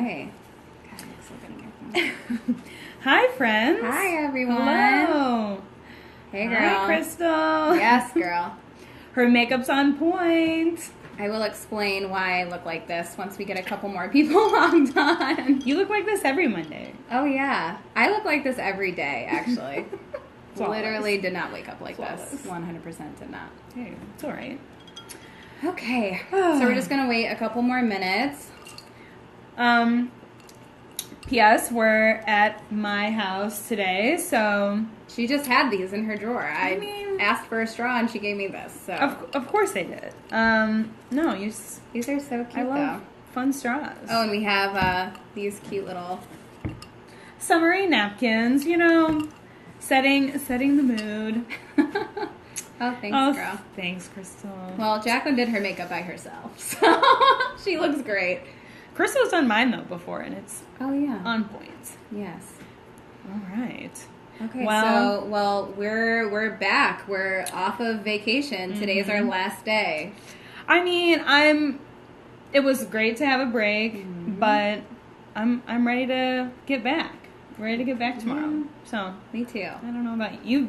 Okay. God, I'm so good at your phone. Hi, friends. Hi, everyone. Hello. Hey, girl. Hi, Crystal. Yes, girl. Her makeup's on point. I will explain why I look like this once we get a couple more people logged on. You look like this every Monday. Oh, yeah. I look like this every day, actually. Flawless. Literally did not wake up like Flawless. this. 100% did not. Hey, it's all right. Okay. So we're just going to wait a couple more minutes. P.S. We're at my house today, so... She just had these in her drawer. I mean- asked for a straw and she gave me this. So Of course they did. No, these are so cute, I love though. fun straws. Oh, and we have these cute little... Summery napkins, you know, setting the mood. Oh, thanks, girl. Thanks, Crystal. Well, Jacqueline did her makeup by herself, so she looks great. Crystal's done mine, though, before, and it's Oh, yeah. on point. Yes. All right. Okay, Well- so we're back. We're off of vacation. Today's our last day. I mean, it was great to have a break, but I'm ready to get back. Ready to get back tomorrow. So, Me too. I don't know about you.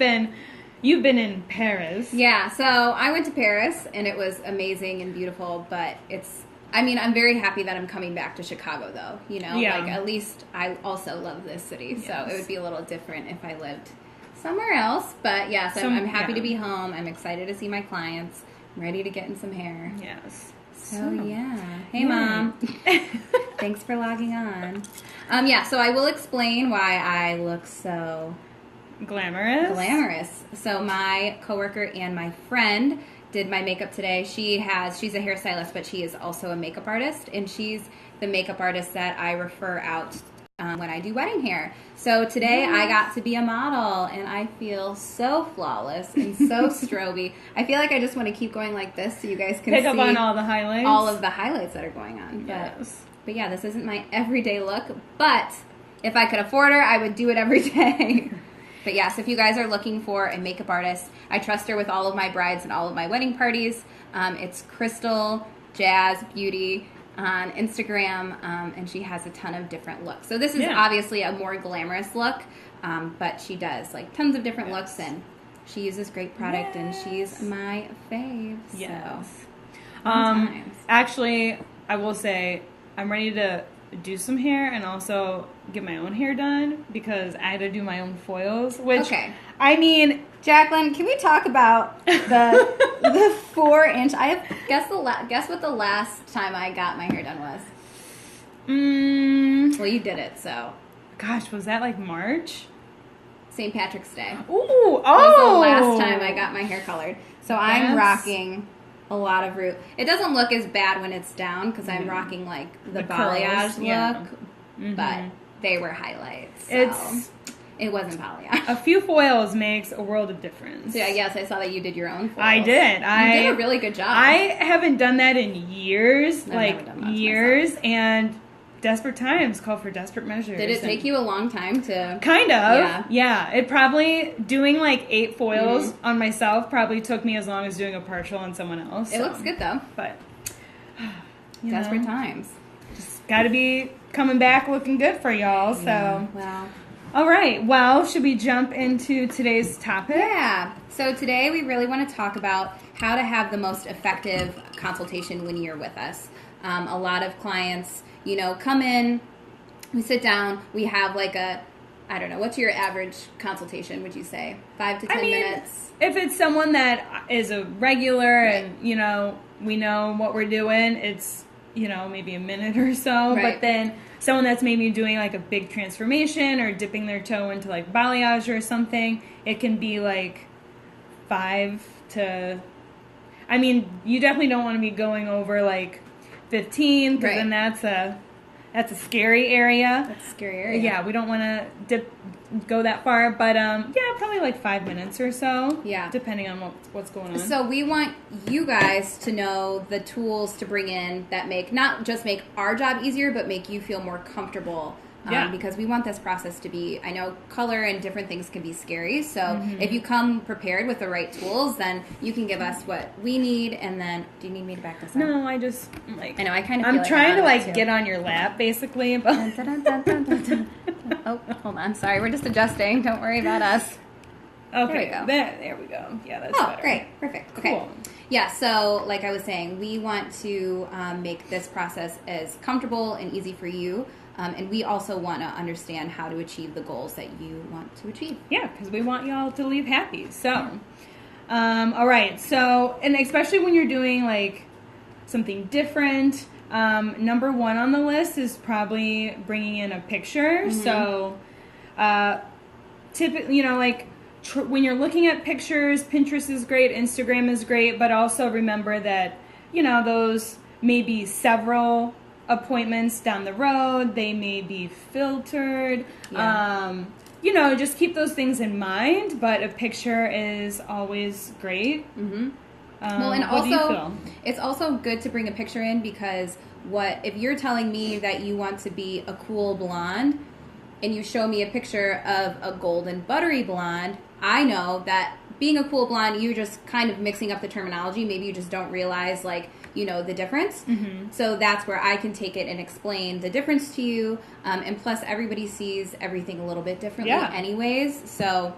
You've been in Paris. Yeah, so I went to Paris, and it was amazing and beautiful, but I'm very happy that I'm coming back to Chicago, though. You know, Yeah. like, at least I also love this city, so Yes. it would be a little different if I lived somewhere else. But yes, I'm happy to be home. I'm excited to see my clients. I'm ready to get in some hair. Yes. So yeah. Hey, Yay. Mom. Thanks for logging on. So I will explain why I look so Glamorous. So my coworker and my friend did my makeup today. She's a hairstylist, but she is also a makeup artist, and she's the makeup artist that I refer out when I do wedding hair. So today I got to be a model, and I feel so flawless and so stroby. I feel like I just want to keep going like this so you guys can Pick see up on all the highlights. all of the highlights that are going on. Yes. But yeah, this isn't my everyday look, but if I could afford her, I would do it every day. But yes, if you guys are looking for a makeup artist, I trust her with all of my brides and all of my wedding parties. It's Crystal Jazz Beauty on Instagram, and she has a ton of different looks. So this is obviously a more glamorous look, but she does like tons of different looks, and she uses great product, and she's my fave. Yes. So, fun times. Actually, I will say I'm ready to do some hair and also get my own hair done because I had to do my own foils, which I mean, Jacqueline, can we talk about the 4-inch? Guess what the last time I got my hair done was. Well, you did it, so gosh, was that like March? St. Patrick's Day. Ooh, That was the last time I got my hair colored. So I'm rocking a lot of root. It doesn't look as bad when it's down because I'm rocking like the balayage look, but they were highlights. So it wasn't balayage. A few foils makes a world of difference. So yeah, yes, I saw that you did your own foils. I did. You did a really good job. I haven't done that in years, I've never done that to years, myself. and desperate times call for desperate measures. Did it take you a long time to... Kind of. Yeah. Yeah. It probably, doing like 8 foils on myself probably took me as long as doing a partial on someone else. It looks good, though. But, Desperate times. Just got to be coming back looking good for y'all. So, Well... all right. Well, should we jump into today's topic? Yeah. So today we really want to talk about how to have the most effective consultation when you're with us. A lot of clients, you know, come in, we sit down, we have like I don't know, what's your average consultation, would you say? 5 to 10 minutes? If it's someone that is a regular and, you know, we know what we're doing, it's, you know, maybe a minute or so. Right. But then someone that's maybe doing like a big transformation or dipping their toe into like balayage or something, it can be like 5 to... I mean, you definitely don't want to be going over like 15 because then that's a scary area. That's a scary area. Yeah, we don't want to go that far, but yeah, probably like 5 minutes or so. Yeah, depending on what's going on. So we want you guys to know the tools to bring in that not just make our job easier, but make you feel more comfortable because we want this process to be, I know color and different things can be scary. So if you come prepared with the right tools, then you can give us what we need. And then, do you need me to back this up? No, I just like, I know, I kind of I'm feel trying to like too. get on your lap basically. But Oh, hold on. Sorry. We're just adjusting. Don't worry about us. okay, There we go. there we go. Yeah, that's Oh, better. great. Perfect. Okay. Cool. Yeah, so like I was saying, we want to make this process as comfortable and easy for you. And we also want to understand how to achieve the goals that you want to achieve. Yeah, because we want y'all to leave happy. So, all right. So, and especially when you're doing like something different, number one on the list is probably bringing in a picture. So, typically, you know, like when you're looking at pictures, Pinterest is great, Instagram is great, but also remember that, you know, those may be several appointments down the road. They may be filtered. Yeah. You know, just keep those things in mind, but a picture is always great. Well, and what do you also, feel? it's also good to bring a picture in because if you're telling me that you want to be a cool blonde and you show me a picture of a golden buttery blonde, I know that being a cool blonde, you're just kind of mixing up the terminology. Maybe you just don't realize, like, you know, the difference. So that's where I can take it and explain the difference to you. And plus, everybody sees everything a little bit differently anyways. So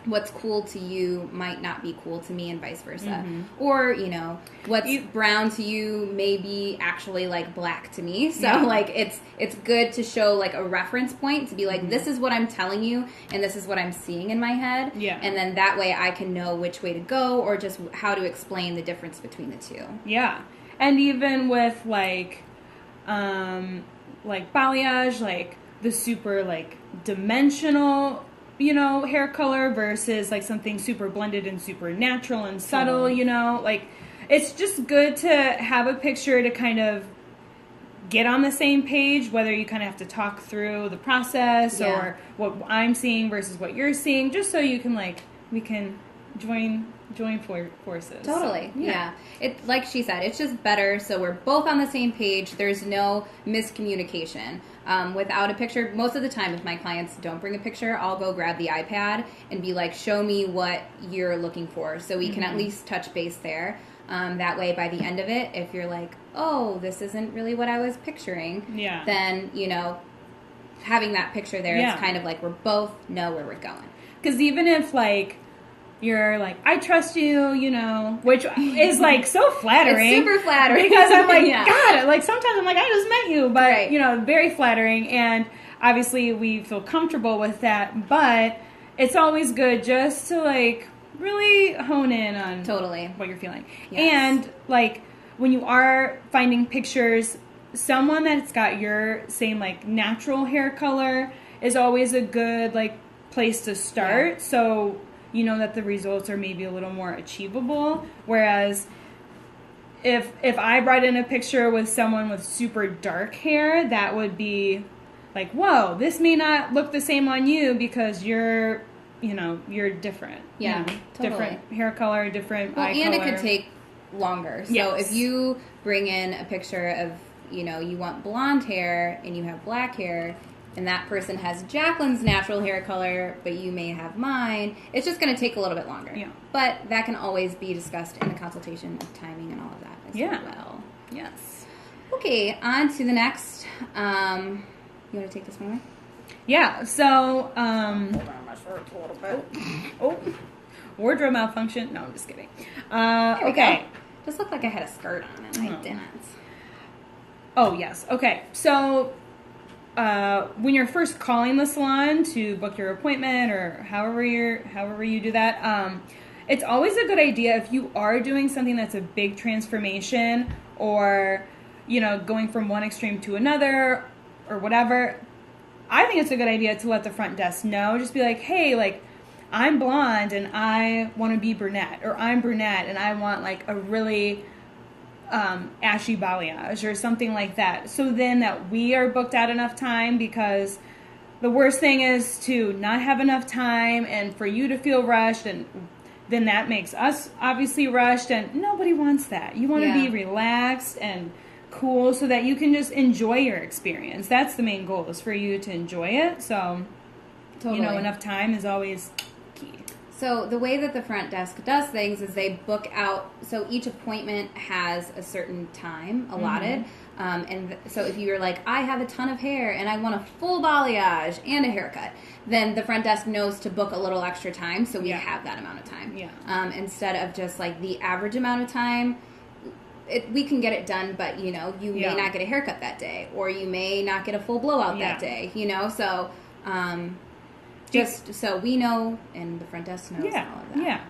what's cool to you might not be cool to me and vice versa. Or, you know, what's brown to you may be actually like black to me. So like it's good to show like a reference point to be like, this is what I'm telling you and this is what I'm seeing in my head. And then that way I can know which way to go or just how to explain the difference between the two. Yeah. And even with like balayage, like the super like dimensional, you know, hair color versus like something super blended and super natural and subtle, you know, like it's just good to have a picture to kind of get on the same page, whether you kind of have to talk through the process or what I'm seeing versus what you're seeing, just so you can like, we can join forces. Totally. So, yeah. It, like she said, it's just better so we're both on the same page. There's no miscommunication. Without a picture, most of the time if my clients don't bring a picture, I'll go grab the iPad and be like, show me what you're looking for. So we can at least touch base there. That way by the end of it, if you're like, oh, this isn't really what I was picturing, then, you know, having that picture there, it's kind of like we're both know where we're going. Because even if like, you're like, I trust you, you know, which is like so flattering. It's super flattering. Because I'm like, God, like sometimes I'm like, I just met you. But, you know, very flattering. And obviously we feel comfortable with that. But it's always good just to like really hone in on what you're feeling. And like when you are finding pictures, someone that's got your same like natural hair color is always a good like place to start. So you know that the results are maybe a little more achievable. Whereas if I brought in a picture with someone with super dark hair, that would be like, whoa, this may not look the same on you because you're different. Yeah, you know, totally. Different hair color, different eye color. And it could take longer. So if you bring in a picture of, you know, you want blonde hair and you have black hair, and that person has Jacqueline's natural hair color, but you may have mine, it's just going to take a little bit longer. Yeah. But that can always be discussed in the consultation of timing and all of that as well. Yes. Okay, on to the next. You want to take this one away? Yeah, so... hold on my shorts a little bit. Oh. Wardrobe malfunction. No, I'm just kidding. Okay. Just looked like I had a skirt on and I didn't. Oh, yes. Okay, so... when you're first calling the salon to book your appointment or however you do that, it's always a good idea if you are doing something that's a big transformation or, you know, going from one extreme to another or whatever. I think it's a good idea to let the front desk know. Just be like, hey, like, I'm blonde and I want to be brunette, or I'm brunette and I want like a really ashy balayage or something like that. So then that we are booked out enough time, because the worst thing is to not have enough time and for you to feel rushed, and then that makes us obviously rushed, and nobody wants that. You want to be relaxed and cool so that you can just enjoy your experience. That's the main goal, is for you to enjoy it. So, Totally. you know, enough time is always key. So the way that the front desk does things is they book out, so each appointment has a certain time allotted. So if you're like, I have a ton of hair and I want a full balayage and a haircut, then the front desk knows to book a little extra time, so we have that amount of time. Yeah. Instead of just like the average amount of time, we can get it done, but you know, you may not get a haircut that day, or you may not get a full blowout that day, you know, so just so we know, and the front desk knows all of that.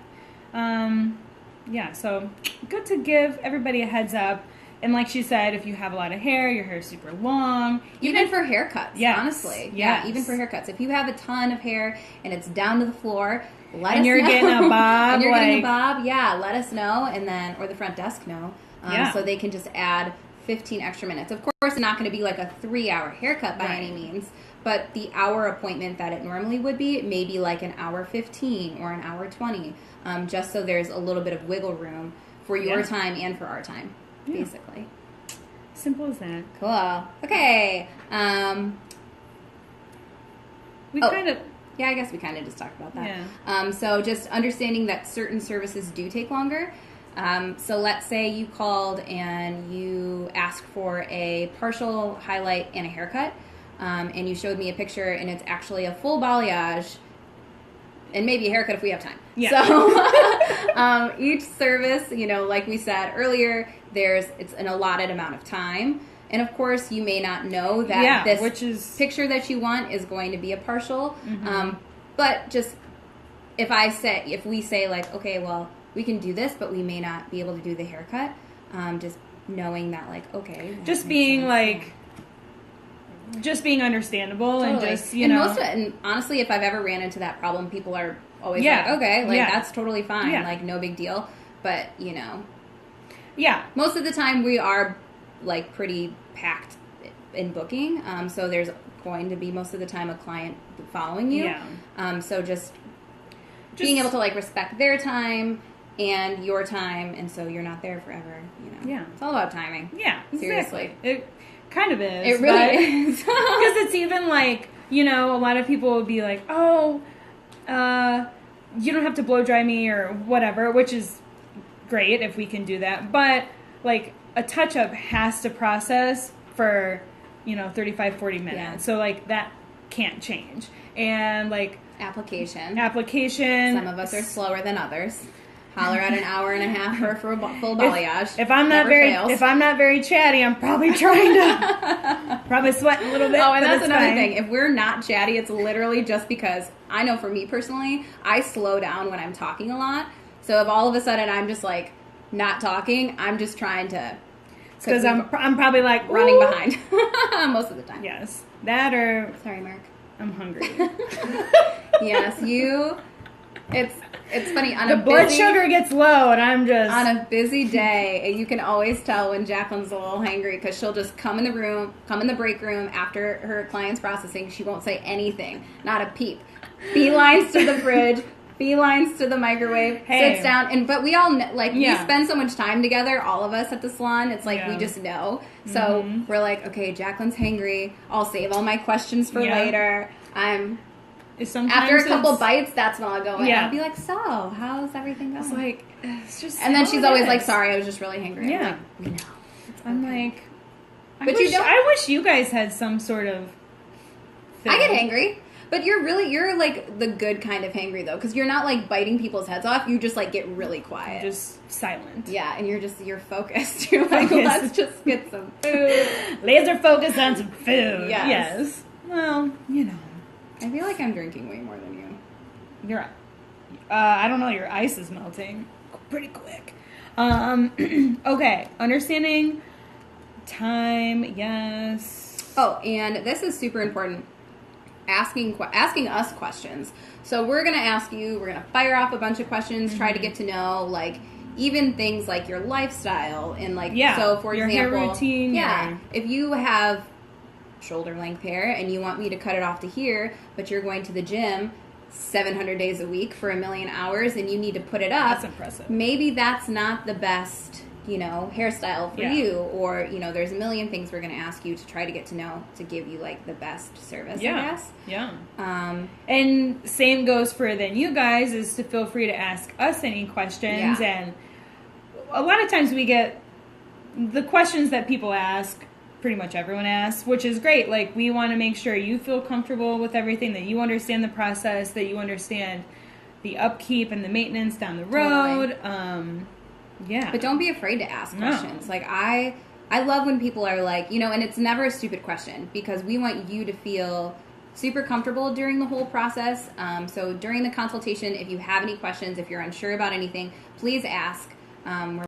Yeah, so good to give everybody a heads up. And like she said, if you have a lot of hair, your hair is super long. Even for haircuts, honestly. Yeah, even for haircuts. If you have a ton of hair and it's down to the floor, let us know. And you're getting a bob. And you're getting a bob, let us know, and then, or the front desk know. So they can just add 15 extra minutes. Of course, it's not going to be like a 3-hour haircut by any means, but the hour appointment that it normally would be, it may be like an hour 15 or an hour 20, just so there's a little bit of wiggle room for your time and for our time, basically. Simple as that. Cool. Okay. Yeah, I guess we kind of just talked about that. Yeah. So just understanding that certain services do take longer. So let's say you called and you asked for a partial highlight and a haircut, and you showed me a picture and it's actually a full balayage and maybe a haircut if we have time. Yeah. So each service, you know, like we said earlier, it's an allotted amount of time. And of course, you may not know that this picture that you want is going to be a partial. But just if we say like, okay, well, we can do this, but we may not be able to do the haircut. Just knowing that, like, okay, just being sense. Like, just being understandable and just most of it. And honestly, if I've ever ran into that problem, people are always like, okay, like that's totally fine, like no big deal. But you know, most of the time we are like pretty packed in booking. So there's going to be most of the time a client following you. So just being able to like respect their time and your time, and so you're not there forever, you know. It's all about timing. Seriously. Exactly. It kind of is. It really is. Because it's even like, you know, a lot of people will be like, oh, you don't have to blow dry me or whatever, which is great if we can do that. But like a touch-up has to process for, you know, 35, 40 minutes. So like that can't change. And like application. Some of us are slower than others. Holler at an hour and a half for a full balayage. If I'm not very chatty, I'm probably trying to probably sweating a little bit. Oh, and that's another thing. If we're not chatty, it's literally just because I know for me personally, I slow down when I'm talking a lot. So if all of a sudden I'm just like not talking, I'm just trying to. Because I'm probably like running behind most of the time. Yes, that or sorry, Mark. I'm hungry. Yes, you. It's funny. The blood sugar gets low, and I'm just on a busy day. You can always tell when Jacqueline's a little hangry because she'll just come in the break room after her client's processing. She won't say anything, not a peep. Beelines to the fridge, beelines to the microwave. Sits down, but we all know, like we spend so much time together, all of us at the salon. It's like we just know. So we're like, okay, Jacqueline's hangry. I'll save all my questions for later. After a couple bites, that's when I'll go in. I'll be like, so, how's everything going? It's like, it's just and then she's always like, sorry, I was just really hangry. Yeah. I'm like, no. I wish you guys had some sort of thing. I get hangry. But you're like the good kind of hangry, though. Because you're not like biting people's heads off. You just like get really quiet. Just silent. Yeah, and you're focused. You're like, let's just get some food. Laser focused on some food. Yes. Well, you know. I feel like I'm drinking way more than you. You're, I don't know, your ice is melting pretty quick. Okay, understanding time, yes. Oh, and this is super important. Asking us questions. So we're going to ask you, we're going to fire off a bunch of questions, try to get to know, like, even things like your lifestyle and, like, so for your example, hair routine. If you have shoulder length hair and you want me to cut it off to here, but you're going to the gym 700 days a week for 1,000,000 hours and you need to put it up. That's impressive. Maybe that's not the best hairstyle for Yeah. you, or there's a million things we're going to ask you to try to get to know, to give you like the best service, I guess. Yeah. And same goes for then you guys, is to feel free to ask us any questions. Yeah. And a lot of times we get the questions that people ask, pretty much everyone asks, which is great. Like, we want to make sure you feel comfortable with everything, that you understand the process, that you understand the upkeep and the maintenance down the road. Totally. Yeah. But don't be afraid to ask questions. Like, I love when people are like, and it's never a stupid question, because we want you to feel super comfortable during the whole process. So during the consultation, if you have any questions, if you're unsure about anything, please ask. We're